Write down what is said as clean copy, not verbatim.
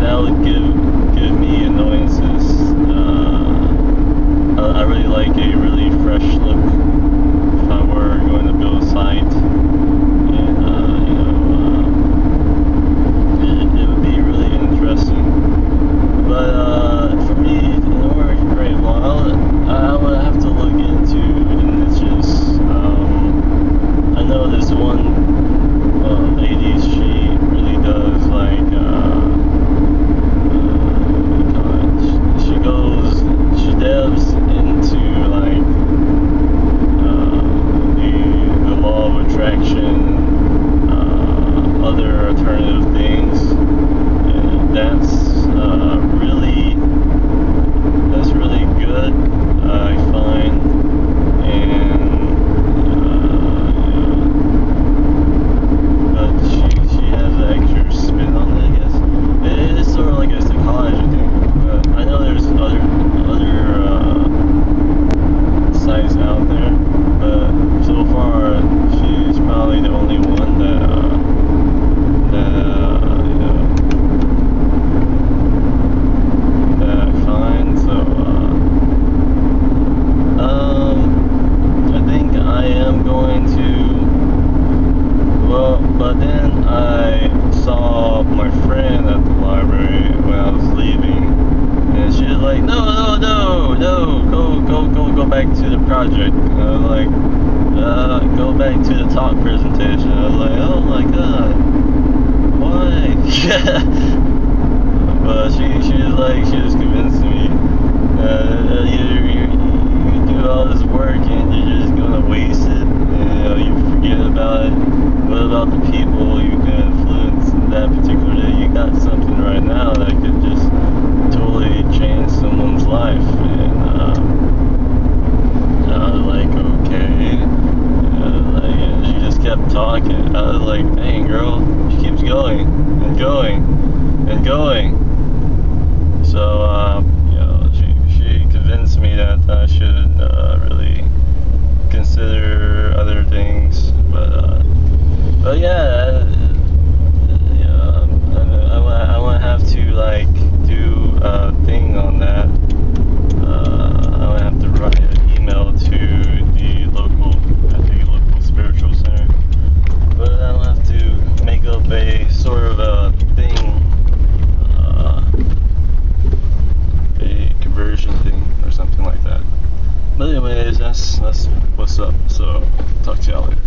that would give me annoyances. I really like a really fresh look if I were going to build a site, and it would be really interesting. But for me, in order to create a blog, I would have to look into niches. I know this one lady, she really does like she delves into like the law of attraction, other alternative things, and that's really good, I find. And but she has an extra spin on it, I guess. It is sort of like a psychology thing, but I know there's other sites out there, but so far she's probably the only one that I find. So I think I am going to. Well, but then I saw my friend at the library when I was leaving, and she was like, no, go back to the project. And I was like, go back to the talk presentation. I was like, oh my god, why? But she was convincing me you do all this work and you're just gonna waste it, and you forget about it. What about the people you can influence in that particular day? You got something right now that could just totally change someone's life. And I was like, okay. And she just kept talking. I was like, dang, girl, she keeps going and going and going. So she convinced me that I should really consider other things, but yeah, I want to have to like do a thing on that. I would have to write an email to the local spiritual center, but I will have to make up a sort of a thing, a conversion thing or something like that. But anyways, that's what's up. So talk to y'all later.